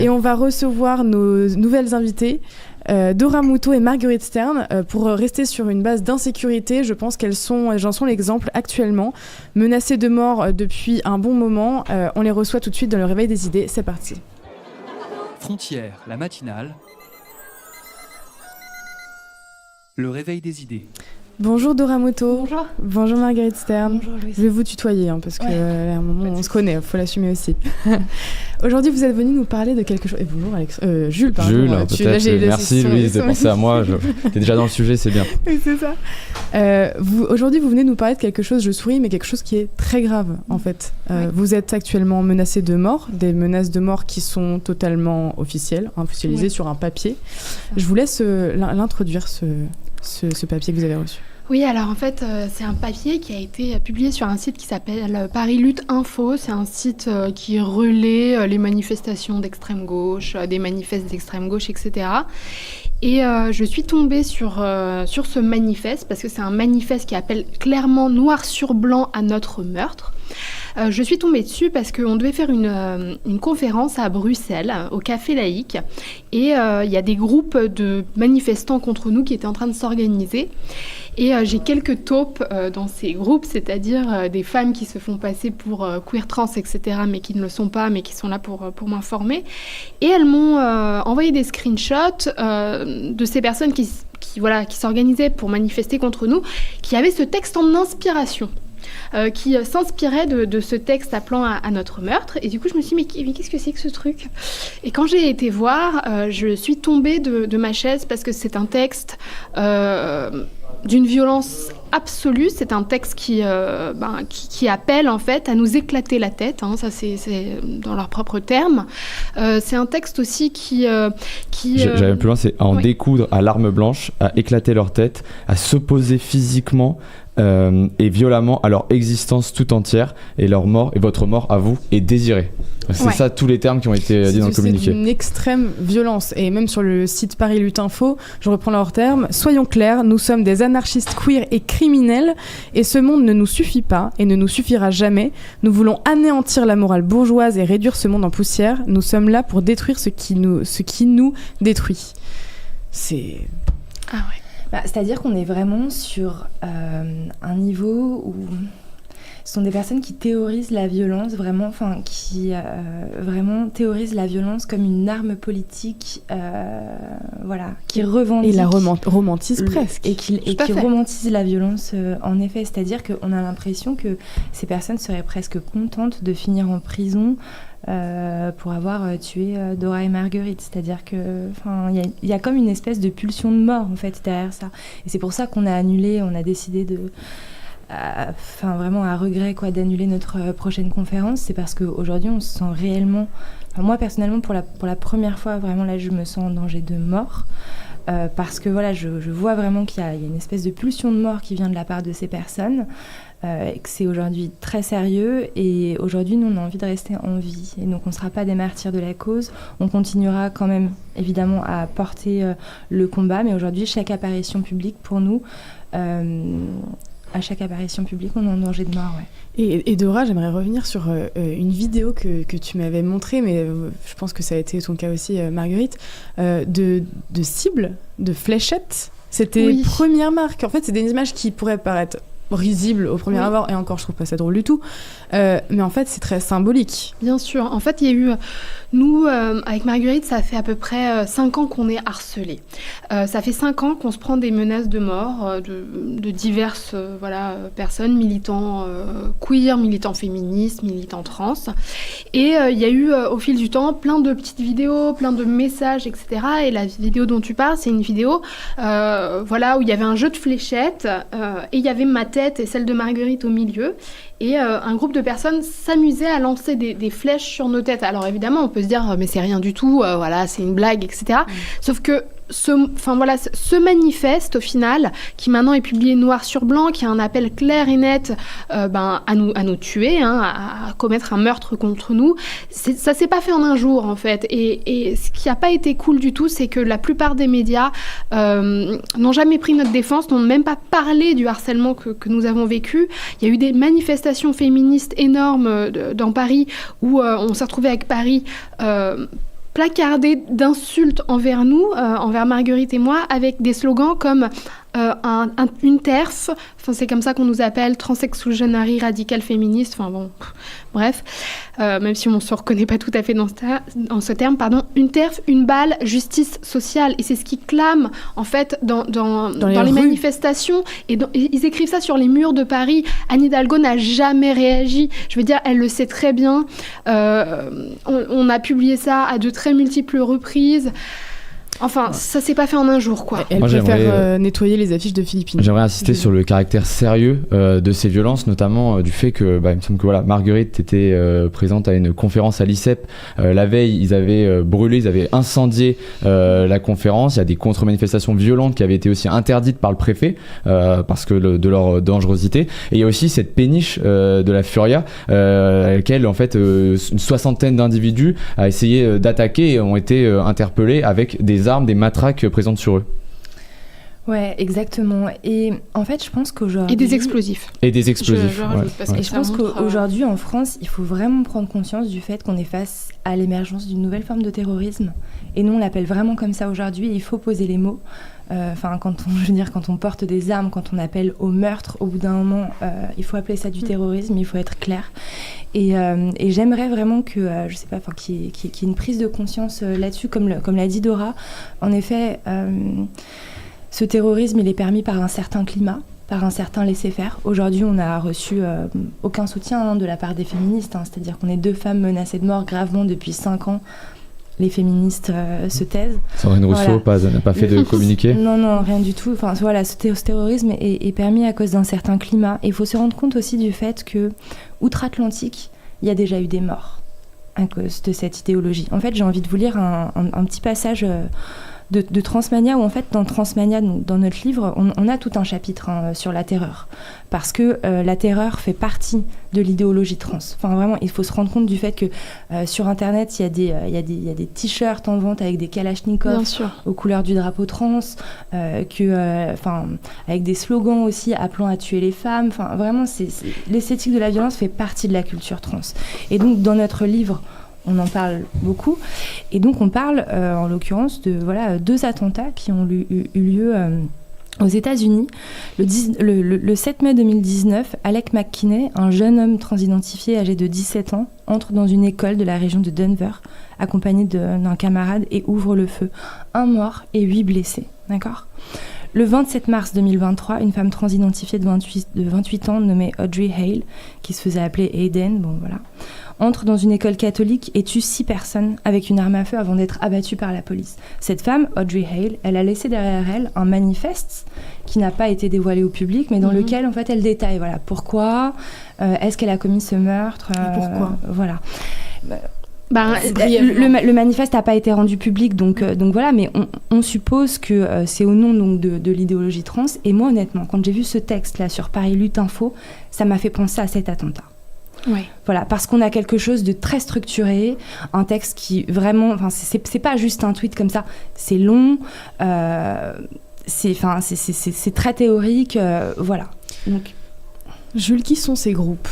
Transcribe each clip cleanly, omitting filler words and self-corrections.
Et on va recevoir nos nouvelles invitées, Dora Muto et Marguerite Stern. Pour rester sur une base d'insécurité, je pense qu'elles en sont l'exemple actuellement. Menacées de mort depuis un bon moment, on les reçoit tout de suite dans le Réveil des idées. C'est parti. Frontière, la matinale. Le Réveil des idées. Bonjour Dora Muto. Bonjour. Bonjour Marguerite Stern. Bonjour Louise. Je vais vous tutoyer parce qu'à un moment on se connaît, il faut l'assumer aussi. Aujourd'hui vous êtes venu nous parler de quelque chose. Et bonjour Jules, pardon. Jules, peut-être. Merci Louise de penser à moi. T'es déjà dans le sujet, c'est bien. Oui, c'est ça. Aujourd'hui vous venez nous parler de quelque chose, je souris, mais quelque chose qui est très grave en fait. Vous êtes actuellement menacé de mort, des menaces de mort qui sont totalement officialisées sur un papier. Je vous laisse l'introduire ce papier que vous avez reçu. Oui, alors en fait, c'est un papier qui a été publié sur un site qui s'appelle Paris Lutte Info. C'est un site qui relaie les manifestations d'extrême gauche, des manifestes d'extrême gauche, etc. Et je suis tombée sur ce manifeste parce que c'est un manifeste qui appelle clairement noir sur blanc à notre meurtre. Je suis tombée dessus parce qu'on devait faire une conférence à Bruxelles, au Café Laïque, et il y a des groupes de manifestants contre nous qui étaient en train de s'organiser. Et j'ai quelques taupes dans ces groupes, c'est-à-dire des femmes qui se font passer pour queer trans, etc., mais qui ne le sont pas, mais qui sont là pour m'informer. Et elles m'ont envoyé des screenshots de ces personnes qui s'organisaient pour manifester contre nous, qui avaient ce texte en inspiration. Qui s'inspirait de ce texte appelant à notre meurtre. Et du coup, je me suis dit, mais qu'est-ce que c'est que ce truc ? Et quand j'ai été voir, je suis tombée de ma chaise parce que c'est un texte d'une violence absolue. C'est un texte qui appelle en fait à nous éclater la tête. Ça, c'est dans leurs propres termes. C'est un texte aussi qui J'allais plus loin, c'est à en découdre à l'arme blanche, à éclater leur tête, à s'opposer physiquement et violemment à leur existence tout entière, et leur mort, et votre mort à vous est désirée. C'est ça tous les termes qui ont été dits dans le communiqué. C'est une extrême violence, et même sur le site Paris Lutte Info, je reprends leurs termes: soyons clairs, nous sommes des anarchistes queer et criminels, et ce monde ne nous suffit pas et ne nous suffira jamais. Nous voulons anéantir la morale bourgeoise et réduire ce monde en poussière. Nous sommes là pour détruire ce qui nous détruit. C'est... Ah ouais. C'est-à-dire qu'on est vraiment sur un niveau où ce sont des personnes qui théorisent la violence qui vraiment théorisent la violence comme une arme politique, qui revendique... Et la romantise presque. Et qui romantise la violence, en effet. C'est-à-dire qu'on a l'impression que ces personnes seraient presque contentes de finir en prison pour avoir tué Dora et Marguerite. C'est-à-dire que il y a comme une espèce de pulsion de mort en fait derrière ça. Et c'est pour ça qu'on a décidé vraiment à regret d'annuler notre prochaine conférence. C'est parce qu'aujourd'hui on se sent réellement, moi personnellement pour la première fois vraiment là je me sens en danger de mort. Parce que je vois vraiment qu'il y a une espèce de pulsion de mort qui vient de la part de ces personnes, et que c'est aujourd'hui très sérieux, et aujourd'hui nous on a envie de rester en vie, et donc on ne sera pas des martyrs de la cause, on continuera quand même évidemment à porter le combat, mais aujourd'hui chaque apparition publique pour nous, à chaque apparition publique on est en danger de mort. Et Dora, j'aimerais revenir sur une vidéo que tu m'avais montrée, mais je pense que ça a été ton cas aussi, Marguerite, de cibles, de fléchettes. C'était première marque. En fait, c'est des images qui pourraient paraître risibles au premier abord, et encore, je trouve pas ça drôle du tout. Mais en fait, c'est très symbolique. Bien sûr. En fait, il y a eu... Nous, avec Marguerite, ça fait à peu près 5 ans qu'on est harcelés. Ça fait 5 ans qu'on se prend des menaces de mort de diverses personnes, militants queer, militants féministes, militants trans. Et il y a eu, au fil du temps, plein de petites vidéos, plein de messages, etc. Et la vidéo dont tu parles, c'est une vidéo où il y avait un jeu de fléchettes, et il y avait ma tête et celle de Marguerite au milieu. Et un groupe de personnes s'amusait à lancer des flèches sur nos têtes. Alors évidemment, on peut se dire mais c'est rien du tout, c'est une blague, etc. Sauf que ce manifeste au final, qui maintenant est publié noir sur blanc, qui a un appel clair et net à nous tuer, à commettre un meurtre contre nous, ça s'est pas fait en un jour en fait. Et ce qui a pas été cool du tout, c'est que la plupart des médias n'ont jamais pris notre défense, n'ont même pas parlé du harcèlement que nous avons vécu. Il y a eu des manifestations féministes énormes dans Paris où on s'est retrouvé avec Paris placardé d'insultes envers nous, envers Marguerite et moi, avec des slogans comme une TERF, c'est comme ça qu'on nous appelle, transsexugenary radical féministe, bref, même si on ne se reconnaît pas tout à fait dans ce terme, une TERF, une balle, justice sociale, et c'est ce qu'ils clament en fait dans les manifestations, et ils écrivent ça sur les murs de Paris. Anne Hidalgo n'a jamais réagi, je veux dire, elle le sait très bien, on a publié ça à de très multiples reprises. Enfin, ça s'est pas fait en un jour, quoi. Elle préfère nettoyer les affiches de Philippines. J'aimerais insister sur le caractère sérieux de ces violences, notamment du fait que, il me semble que Marguerite était présente à une conférence à l'ICEP. La veille, ils avaient brûlé, ils avaient incendié la conférence. Il y a des contre-manifestations violentes qui avaient été aussi interdites par le préfet parce que de leur dangerosité. Et il y a aussi cette péniche de la Furia à laquelle, en fait, une 60aine d'individus a essayé d'attaquer et ont été interpellés avec des armes, des matraques présentes sur eux. Ouais, exactement. Et en fait, je pense qu'aujourd'hui... Et des explosifs. Et je pense qu'aujourd'hui, en France, il faut vraiment prendre conscience du fait qu'on est face à l'émergence d'une nouvelle forme de terrorisme. Et nous, on l'appelle vraiment comme ça aujourd'hui. Il faut poser les mots. Quand on porte des armes, quand on appelle au meurtre, au bout d'un moment, il faut appeler ça du terrorisme, il faut être clair. Et j'aimerais vraiment qu'il y ait une prise de conscience là-dessus, comme l'a dit Dora. En effet, ce terrorisme, il est permis par un certain climat, par un certain laisser-faire. Aujourd'hui, on n'a reçu aucun soutien de la part des féministes, c'est-à-dire qu'on est 2 femmes menacées de mort gravement depuis 5 ans. Les féministes se taisent. Sandrine Rousseau n'a pas fait de communiqué. Non, rien du tout. Ce terrorisme est permis à cause d'un certain climat. Et il faut se rendre compte aussi du fait que, outre-Atlantique, il y a déjà eu des morts à cause de cette idéologie. En fait, j'ai envie de vous lire un petit passage de Transmania, où en fait, dans Transmania, dans notre livre, on a tout un chapitre sur la terreur. Parce que la terreur fait partie de l'idéologie trans. Enfin, vraiment, il faut se rendre compte du fait que sur Internet, il y a des t-shirts en vente avec des kalachnikovs aux couleurs du drapeau trans, avec des slogans aussi appelant à tuer les femmes. Enfin, vraiment, l'esthétique de la violence fait partie de la culture trans. Et donc, dans notre livre, on en parle beaucoup. Et donc, on parle, en l'occurrence, de 2 attentats qui ont eu lieu aux États-Unis. Le 7 mai 2019, Alec McKinney, un jeune homme transidentifié âgé de 17 ans, entre dans une école de la région de Denver, accompagné d'un camarade, et ouvre le feu. 1 mort et 8 blessés. D'accord ? Le 27 mars 2023, une femme transidentifiée de 28 ans nommée Audrey Hale, qui se faisait appeler Aiden, entre dans une école catholique et tue 6 personnes avec une arme à feu avant d'être abattue par la police. Cette femme, Audrey Hale, elle a laissé derrière elle un manifeste qui n'a pas été dévoilé au public, mais dans lequel, en fait, elle détaille pourquoi, est-ce qu'elle a commis ce meurtre, et pourquoi. Le manifeste n'a pas été rendu public, donc voilà, mais on suppose que c'est au nom de l'idéologie trans. Et moi, honnêtement, quand j'ai vu ce texte-là sur Paris Lutte Info, ça m'a fait penser à cet attentat. Ouais. Voilà, parce qu'on a quelque chose de très structuré, un texte qui vraiment, c'est pas juste un tweet comme ça, c'est long, c'est très théorique, voilà. Donc, Jules, qui sont ces groupes ?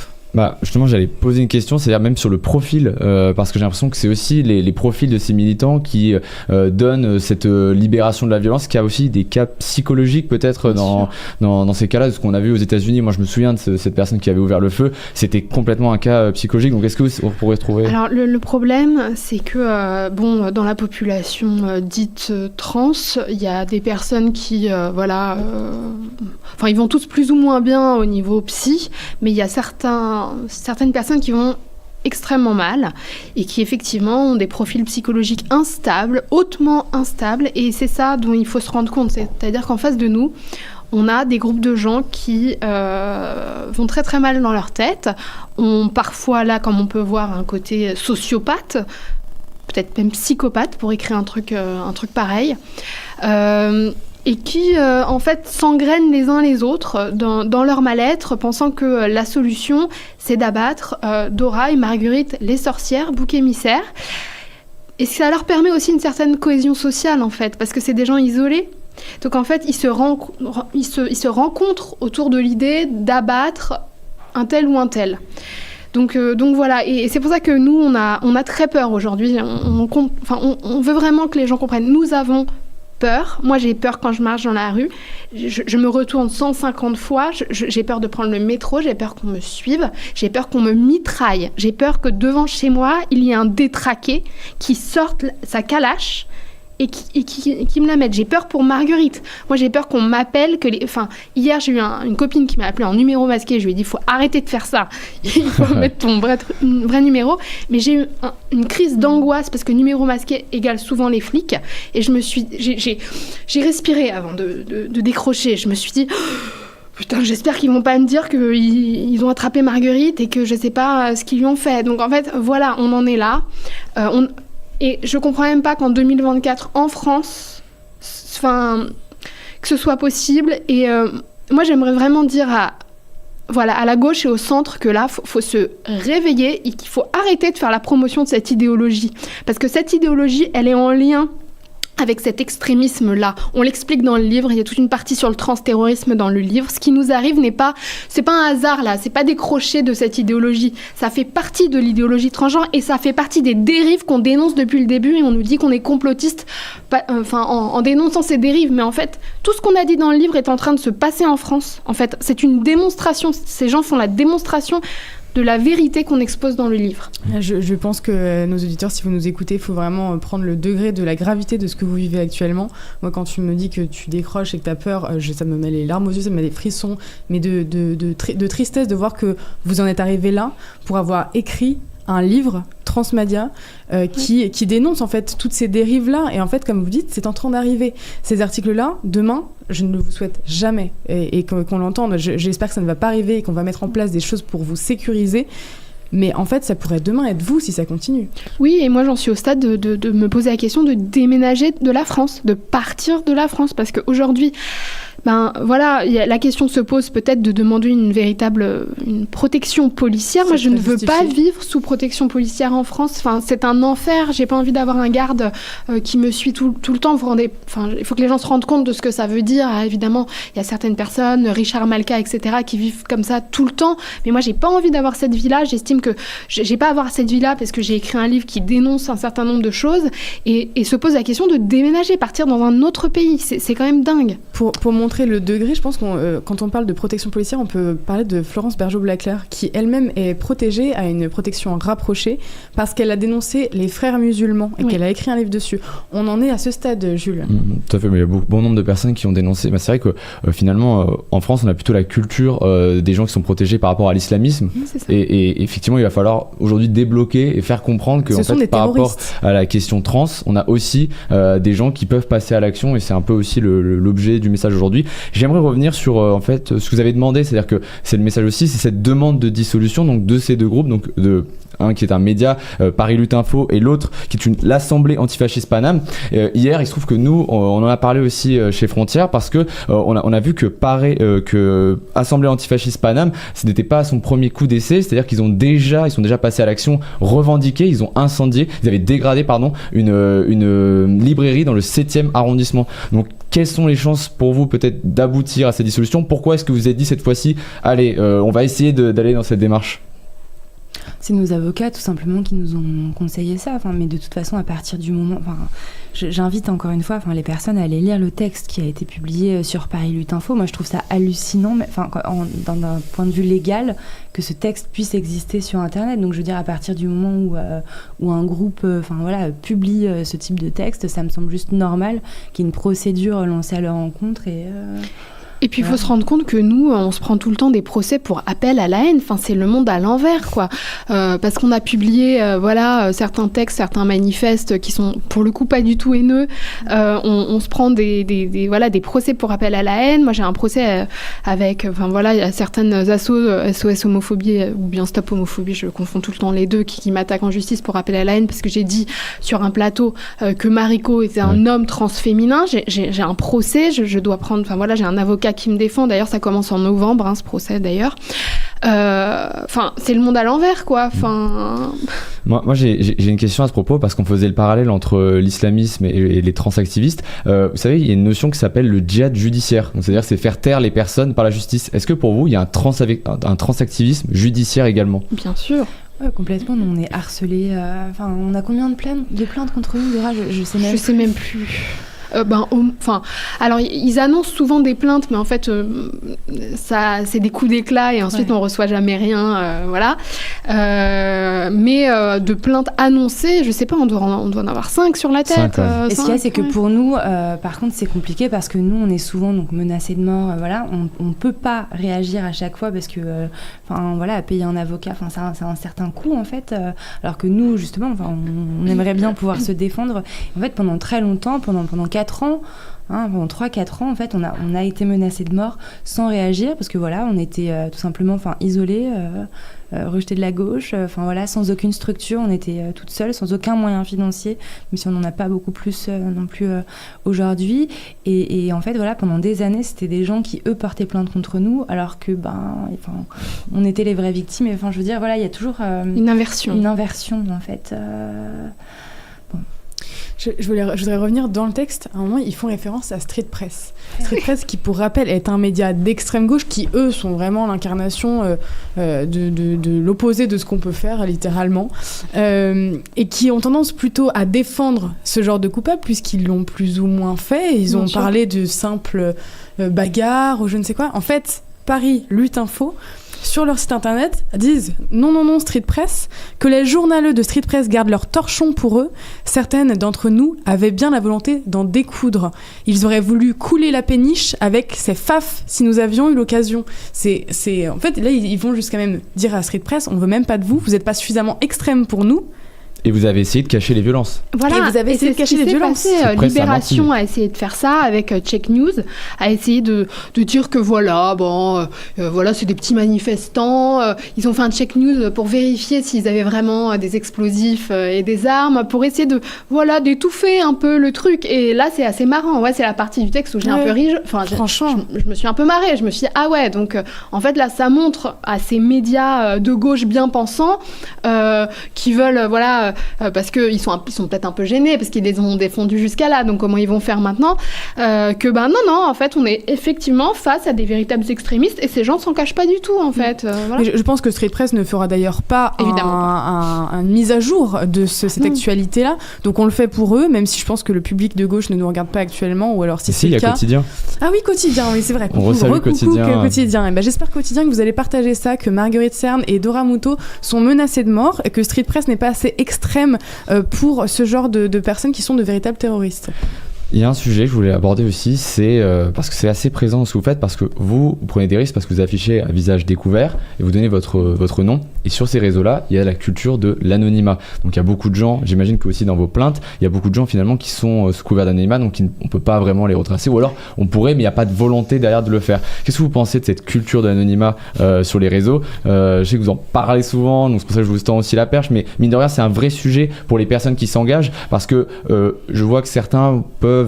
Justement, j'allais poser une question, c'est-à-dire même sur le profil, parce que j'ai l'impression que c'est aussi les profils de ces militants qui donnent cette libération de la violence, qu'il y a aussi des cas psychologiques peut-être dans ces cas-là, de ce qu'on a vu aux États-Unis. Moi, je me souviens de cette personne qui avait ouvert le feu, c'était complètement un cas psychologique. Donc, est-ce que vous pourrez trouver... Alors, le problème, c'est que, dans la population dite trans, il y a des personnes qui, ils vont tous plus ou moins bien au niveau psy, mais il y a certaines personnes qui vont extrêmement mal et qui effectivement ont des profils psychologiques instables, hautement instables, et c'est ça dont il faut se rendre compte. C'est-à-dire qu'en face de nous, on a des groupes de gens qui vont très très mal dans leur tête, ont parfois là, comme on peut voir, un côté sociopathe, peut-être même psychopathe pour écrire un truc pareil, et qui, en fait, s'engrènent les uns les autres dans leur mal-être, pensant que la solution, c'est d'abattre Dora et Marguerite, les sorcières, bouc émissaires. Et ça leur permet aussi une certaine cohésion sociale, en fait, parce que c'est des gens isolés. Donc, en fait, ils se rencontrent autour de l'idée d'abattre un tel ou un tel. Donc voilà, et c'est pour ça que nous, on a très peur aujourd'hui. On veut vraiment que les gens comprennent. Nous avons peur. Moi, j'ai peur quand je marche dans la rue. Je me retourne 150 fois. J'ai peur de prendre le métro. J'ai peur qu'on me suive. J'ai peur qu'on me mitraille. J'ai peur que devant chez moi, il y ait un détraqué qui sorte sa calache et qui me la mette. J'ai peur pour Marguerite. Moi, j'ai peur qu'on m'appelle. Hier, j'ai eu une copine qui m'a appelée en numéro masqué. Je lui ai dit, il faut arrêter de faire ça. Il faut mettre ton vrai numéro. Mais j'ai eu une crise d'angoisse parce que numéro masqué égale souvent les flics. Et j'ai respiré avant de décrocher. Je me suis dit... Putain, j'espère qu'ils vont pas me dire qu'ils ont attrapé Marguerite et que je sais pas ce qu'ils lui ont fait. Donc en fait, voilà, on en est là. Et je comprends même pas qu'en 2024, en France, que ce soit possible. Et moi, j'aimerais vraiment dire à la gauche et au centre que là, faut se réveiller et qu'il faut arrêter de faire la promotion de cette idéologie. Parce que cette idéologie, elle est en lien avec cet extrémisme-là. On l'explique dans le livre, il y a toute une partie sur le transterrorisme dans le livre. Ce qui nous arrive c'est pas un hasard là, c'est pas décroché de cette idéologie. Ça fait partie de l'idéologie transgenre et ça fait partie des dérives qu'on dénonce depuis le début et on nous dit qu'on est complotiste en dénonçant ces dérives. Mais en fait, tout ce qu'on a dit dans le livre est en train de se passer en France. En fait, c'est une démonstration. Ces gens font la démonstration de la vérité qu'on expose dans le livre. Je pense que nos auditeurs, si vous nous écoutez, il faut vraiment prendre le degré de la gravité de ce que vous vivez actuellement. Moi, quand tu me dis que tu décroches et que tu as peur, ça me met les larmes aux yeux, ça me met des frissons, mais de tristesse de voir que vous en êtes arrivé là pour avoir écrit un livre transmédia qui dénonce en fait toutes ces dérives-là. Et en fait, comme vous dites, c'est en train d'arriver. Ces articles-là, demain, je ne vous souhaite jamais et qu'on l'entende. J'espère que ça ne va pas arriver et qu'on va mettre en place des choses pour vous sécuriser. Mais en fait, ça pourrait demain être vous si ça continue. Oui, et moi j'en suis au stade de me poser la question de déménager de la France, de partir de la France. Parce qu'aujourd'hui, la question se pose peut-être de demander une protection policière. Moi, je ne veux pas vivre sous protection policière en France. C'est un enfer. J'ai pas envie d'avoir un garde qui me suit tout le temps. Il faut que les gens se rendent compte de ce que ça veut dire. Évidemment, il y a certaines personnes, Richard Malka, etc., qui vivent comme ça tout le temps. Mais moi, j'ai pas envie d'avoir cette vie-là. J'estime que j'ai pas à avoir cette vie-là parce que j'ai écrit un livre qui dénonce un certain nombre de choses et se pose la question de déménager, partir dans un autre pays. C'est quand même dingue. Pour montrer le degré, je pense que quand on parle de protection policière, on peut parler de Florence Bergeau-Blaclair, qui elle-même est protégée à une protection rapprochée parce qu'elle a dénoncé les frères musulmans et qu'elle a écrit un livre dessus. On en est à ce stade, Jules. Tout à fait, mais il y a bon nombre de personnes qui ont dénoncé. C'est vrai que finalement, en France, on a plutôt la culture des gens qui sont protégés par rapport à l'islamisme. Et effectivement, il va falloir aujourd'hui débloquer et faire comprendre que en fait, par rapport à la question trans, on a aussi des gens qui peuvent passer à l'action et c'est un peu aussi l'objet du message aujourd'hui. J'aimerais revenir sur en fait ce que vous avez demandé, c'est-à-dire que c'est le message aussi, c'est cette demande de dissolution donc de ces deux groupes, donc un qui est un média, Paris Lutte Info, et l'autre qui est l'Assemblée antifasciste Paname. Hier, il se trouve que nous, on en a parlé aussi chez Frontières parce que on a vu que Assemblée antifasciste Paname, ce n'était pas son premier coup d'essai, c'est-à-dire qu'ils sont déjà passés à l'action, revendiqués, ils ont incendié, ils avaient dégradé une librairie dans le 7e arrondissement. Donc quelles sont les chances pour vous peut-être d'aboutir à cette dissolution? Pourquoi est-ce que vous avez dit cette fois-ci, allez, on va essayer d'aller dans cette démarche? C'est nos avocats tout simplement qui nous ont conseillé ça. Mais de toute façon, à partir du moment... j'invite encore une fois les personnes à aller lire le texte qui a été publié sur Paris Lutte Info. Moi, je trouve ça hallucinant, d'un point de vue légal, que ce texte puisse exister sur Internet. Donc, je veux dire, à partir du moment où un groupe publie ce type de texte, ça me semble juste normal qu'il y ait une procédure lancée à leur encontre Et puis, il faut se rendre compte que nous, on se prend tout le temps des procès pour appel à la haine. C'est le monde à l'envers, quoi. Parce qu'on a publié, certains textes, certains manifestes qui sont, pour le coup, pas du tout haineux. On se prend des procès pour appel à la haine. Moi, j'ai un procès avec, il y a certaines assos, SOS Homophobie ou bien Stop Homophobie, je confonds tout le temps les deux, qui m'attaquent en justice pour appel à la haine parce que j'ai dit sur un plateau que Mariko était un homme transféminin. J'ai un procès, je dois prendre, j'ai un avocat l'avocat qui me défend. D'ailleurs, ça commence en novembre, ce procès d'ailleurs. Enfin, c'est le monde à l'envers, quoi. Enfin. Moi j'ai une question à ce propos parce qu'on faisait le parallèle entre l'islamisme et les transactivistes. Vous savez, il y a une notion qui s'appelle le djihad judiciaire. Donc, c'est-à-dire c'est faire taire les personnes par la justice. Est-ce que pour vous, il y a un transactivisme judiciaire également ? Bien sûr. Ouais, complètement. Nous, on est harcelés. Enfin, on a combien de plaintes contre nous, Dora ? Je sais même plus. Alors ils annoncent souvent des plaintes, mais en fait, ça, c'est des coups d'éclat et ensuite on reçoit jamais rien, voilà. Mais de plaintes annoncées, je sais pas, on doit en avoir 5 sur la tête. Et ce qu'il y a, c'est que pour nous, par contre, c'est compliqué parce que nous, on est souvent donc menacés de mort. Voilà, on peut pas réagir à chaque fois parce que, voilà, payer un avocat, c'est un certain coût en fait. Alors que nous, justement, on aimerait bien pouvoir se défendre. En fait, pendant très longtemps, pendant 4 ans, pendant 3-4 ans, en fait, on a été menacés de mort sans réagir parce que voilà, on était tout simplement isolés, rejetés de la gauche, voilà, sans aucune structure, on était toutes seules, sans aucun moyen financier, même si on n'en a pas beaucoup plus non plus aujourd'hui. Et en fait, voilà, pendant des années, c'était des gens qui, eux, portaient plainte contre nous, alors que, on était les vraies victimes. Et je veux dire, voilà, il y a toujours une inversion. Une inversion, en fait. Je voudrais revenir dans le texte. À un moment, ils font référence à Street Press. Street Press, qui pour rappel est un média d'extrême gauche, qui eux sont vraiment l'incarnation de l'opposé de ce qu'on peut faire littéralement, et qui ont tendance plutôt à défendre ce genre de coupables puisqu'ils l'ont plus ou moins fait. Ils ont parlé de simples bagarres ou je ne sais quoi. En fait, Paris Lutte Info, sur leur site internet, disent non, Street Press, que les journaleux de Street Press gardent leur torchon pour eux. Certaines d'entre nous avaient bien la volonté d'en découdre. Ils auraient voulu couler la péniche avec ces faf si nous avions eu l'occasion. En fait, là, ils vont jusqu'à même dire à Street Press, on veut même pas de vous n'êtes pas suffisamment extrême pour nous. Et vous avez essayé de cacher les violences. Voilà, et vous avez essayé de cacher les violences. Libération a essayé de faire ça avec Check News, a essayé de dire que voilà, c'est des petits manifestants. Ils ont fait un Check News pour vérifier s'ils avaient vraiment des explosifs et des armes, pour essayer d'étouffer un peu le truc. Et là, c'est assez marrant. Ouais, c'est la partie du texte où j'ai un peu ri. Franchement, je me suis un peu marrée. Je me suis dit, ah ouais, donc en fait là, ça montre à ces médias de gauche bien pensants qui veulent, parce qu'ils sont peut-être un peu gênés parce qu'ils les ont défendus jusqu'à là, donc comment ils vont faire maintenant, non, en fait on est effectivement face à des véritables extrémistes et ces gens s'en cachent pas du tout en fait. Voilà. Je pense que Street Press ne fera d'ailleurs pas une mise à jour de cette actualité-là, donc on le fait pour eux, même si je pense que le public de gauche ne nous regarde pas actuellement, ou alors si c'est le cas... il y a Quotidien. Ah oui, Quotidien, oui, c'est vrai. On resalue Quotidien. Et j'espère Quotidien que vous allez partager ça, que Marguerite Cerne et Dora Muto sont menacées de mort et que Street Press n'est pas assez extrême pour ce genre de personnes qui sont de véritables terroristes. Il y a un sujet que je voulais aborder aussi, c'est parce que c'est assez présent ce que vous faites, parce que vous prenez des risques, parce que vous affichez un visage découvert et vous donnez votre nom. Et sur ces réseaux-là, il y a la culture de l'anonymat. Donc il y a beaucoup de gens, j'imagine que aussi dans vos plaintes, il y a beaucoup de gens finalement qui sont sous couvert d'anonymat, donc on ne peut pas vraiment les retracer, ou alors on pourrait, mais il n'y a pas de volonté derrière de le faire. Qu'est-ce que vous pensez de cette culture de l'anonymat sur les réseaux ? Je sais que vous en parlez souvent, donc c'est pour ça que je vous tends aussi la perche, mais mine de rien, c'est un vrai sujet pour les personnes qui s'engagent, parce que je vois que certains peuvent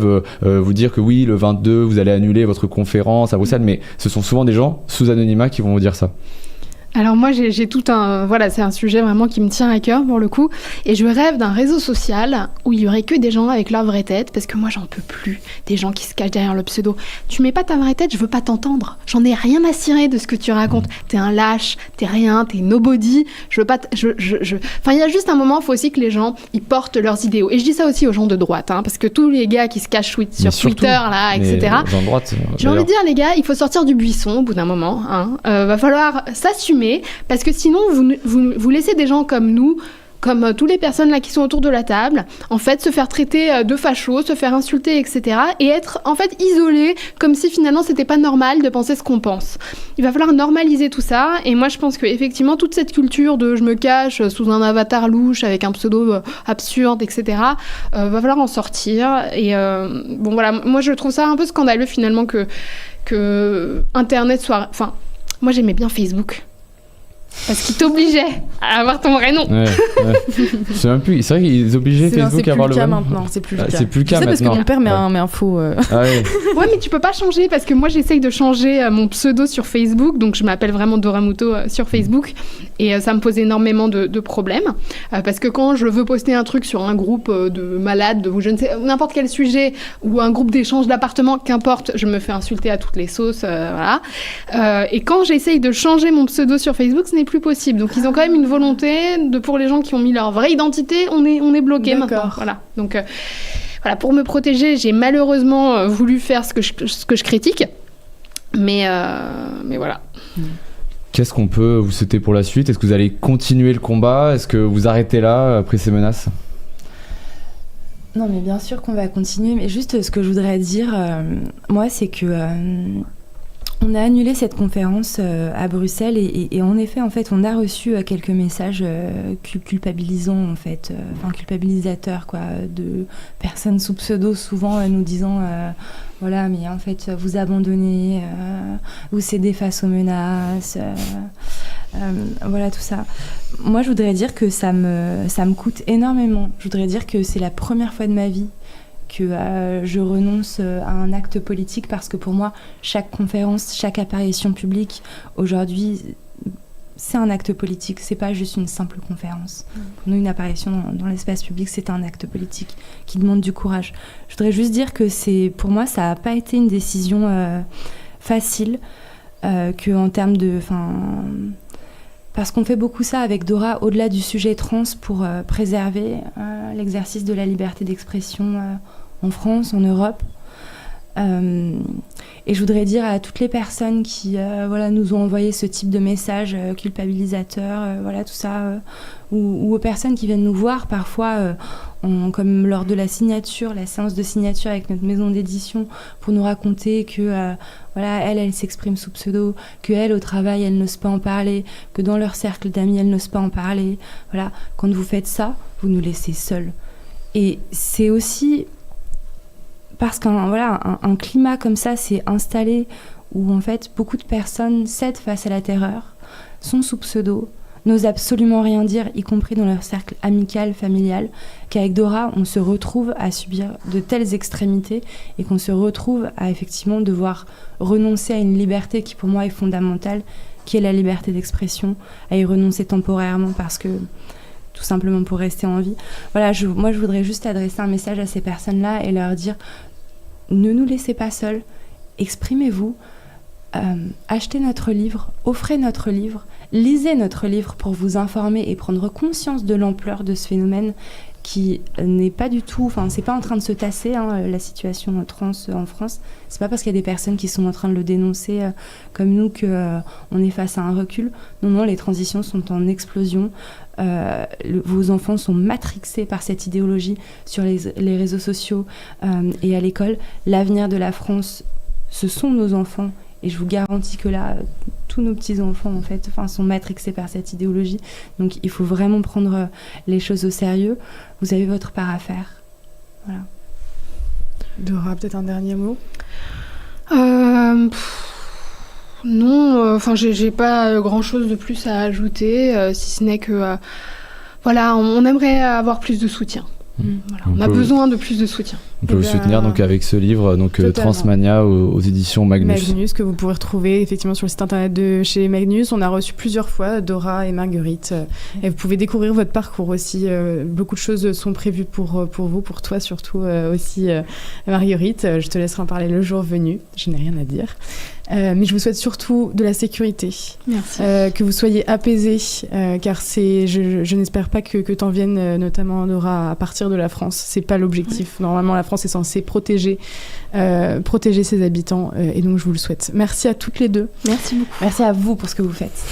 vous dire que oui, le 22, vous allez annuler votre conférence à Bruxelles, mais ce sont souvent des gens sous anonymat qui vont vous dire ça. Alors moi, j'ai tout un... Voilà, c'est un sujet vraiment qui me tient à cœur pour le coup. Et je rêve d'un réseau social où il y aurait que des gens avec leur vraie tête, parce que moi, j'en peux plus. Des gens qui se cachent derrière le pseudo. Tu mets pas ta vraie tête, je veux pas t'entendre. J'en ai rien à cirer de ce que tu racontes. T'es un lâche, t'es rien, t'es nobody. Je veux pas... Enfin, il y a juste un moment, il faut aussi que les gens, ils portent leurs idéaux. Et je dis ça aussi aux gens de droite, parce que tous les gars qui se cachent sur Twitter, là, etc. J'ai envie de dire, les gars, il faut sortir du buisson au bout d'un moment. Va falloir s'assumer. Parce que sinon, vous laissez des gens comme nous, comme toutes les personnes là qui sont autour de la table, en fait, se faire traiter de fachos, se faire insulter, etc. Et être, en fait, isolés, comme si finalement, c'était pas normal de penser ce qu'on pense. Il va falloir normaliser tout ça. Et moi, je pense qu'effectivement, toute cette culture de je me cache sous un avatar louche avec un pseudo absurde, etc., va falloir en sortir. Et voilà, moi, je trouve ça un peu scandaleux, finalement, que Internet soit... Enfin, moi, j'aimais bien Facebook. Parce qu'ils t'obligeaient à avoir ton vrai nom. Ouais. Je sais même plus. C'est vrai qu'ils obligeaient Facebook à avoir le vrai nom. C'est plus le cas. C'est plus le cas maintenant. C'est parce que mon père met ouais. un faux. Ah ouais. Ouais, mais tu peux pas changer parce que moi j'essaye de changer mon pseudo sur Facebook, donc je m'appelle vraiment Dora Muto sur Facebook et ça me pose énormément de problèmes parce que quand je veux poster un truc sur un groupe de malades ou je ne sais n'importe quel sujet ou un groupe d'échange d'appartements, qu'importe, je me fais insulter à toutes les sauces, voilà. Et quand j'essaye de changer mon pseudo sur Facebook, ce n'est plus possible. Donc ils ont quand même une volonté pour les gens qui ont mis leur vraie identité, on est bloqué maintenant. Voilà. Donc voilà, pour me protéger, j'ai malheureusement voulu faire ce que je critique, mais voilà. Qu'est-ce qu'on peut vous souhaiter pour la suite ? Est-ce que vous allez continuer le combat ? Est-ce que vous arrêtez là après ces menaces ? Non, mais bien sûr qu'on va continuer. Mais juste ce que je voudrais dire, moi, c'est que on a annulé cette conférence à Bruxelles et en effet, en fait, on a reçu quelques messages culpabilisants, en fait, culpabilisateurs, quoi, de personnes sous pseudo, souvent nous disant voilà, mais en fait, vous abandonnez, vous cédez face aux menaces, voilà, tout ça. Moi, je voudrais dire que ça me coûte énormément. Je voudrais dire que c'est la première fois de ma vie que je renonce à un acte politique parce que pour moi, chaque conférence, chaque apparition publique, aujourd'hui, c'est un acte politique, c'est pas juste une simple conférence. Pour nous, une apparition dans l'espace public, c'est un acte politique qui demande du courage. Je voudrais juste dire que pour moi, ça n'a pas été une décision facile, qu'en termes de... Parce qu'on fait beaucoup ça avec Dora, au-delà du sujet trans, pour préserver l'exercice de la liberté d'expression en France, en Europe. Et je voudrais dire à toutes les personnes qui nous ont envoyé ce type de messages culpabilisateurs, voilà, tout ça, ou aux personnes qui viennent nous voir parfois, comme lors de la séance de signature avec notre maison d'édition, pour nous raconter que elle s'exprime sous pseudo, qu'elle, au travail, elle n'ose pas en parler, que dans leur cercle d'amis, elle n'ose pas en parler. Voilà, quand vous faites ça, vous nous laissez seuls. Et c'est aussi... Parce qu'un climat comme ça s'est installé où en fait beaucoup de personnes cèdent face à la terreur, sont sous pseudo, n'osent absolument rien dire, y compris dans leur cercle amical, familial, qu'avec Dora, on se retrouve à subir de telles extrémités et qu'on se retrouve à effectivement devoir renoncer à une liberté qui pour moi est fondamentale, qui est la liberté d'expression, à y renoncer temporairement parce que... tout simplement pour rester en vie. Voilà, moi je voudrais juste adresser un message à ces personnes-là et leur dire ne nous laissez pas seuls, exprimez-vous, achetez notre livre, offrez notre livre, lisez notre livre pour vous informer et prendre conscience de l'ampleur de ce phénomène qui n'est pas du tout, c'est pas en train de se tasser, la situation trans en France. C'est pas parce qu'il y a des personnes qui sont en train de le dénoncer comme nous qu'on est face à un recul. Non, les transitions sont en explosion. Vos enfants sont matrixés par cette idéologie sur les réseaux sociaux et à l'école. L'avenir de la France, ce sont nos enfants. Et je vous garantis que là, tous nos petits-enfants, en fait, sont matrixés par cette idéologie. Donc, il faut vraiment prendre les choses au sérieux. Vous avez votre part à faire. Voilà. Dora, peut-être un dernier mot ? Non, j'ai pas grand-chose de plus à ajouter, si ce n'est que, on aimerait avoir plus de soutien. Voilà, on a besoin de plus de soutien. On peut vous soutenir donc avec ce livre, Transmania aux éditions Magnus. Magnus, que vous pourrez retrouver effectivement sur le site internet de chez Magnus. On a reçu plusieurs fois Dora et Marguerite. Et vous pouvez découvrir votre parcours aussi. Beaucoup de choses sont prévues pour vous, pour toi surtout aussi, Marguerite. Je te laisserai en parler le jour venu. Je n'ai rien à dire. Mais je vous souhaite surtout de la sécurité. Merci. Que vous soyez apaisés, car je n'espère pas que t'en viennes, notamment Dora, à partir de la France. C'est pas l'objectif. Ouais. Normalement, la France est censée protéger ses habitants, et donc je vous le souhaite. Merci à toutes les deux. Merci beaucoup. Merci à vous pour ce que vous faites.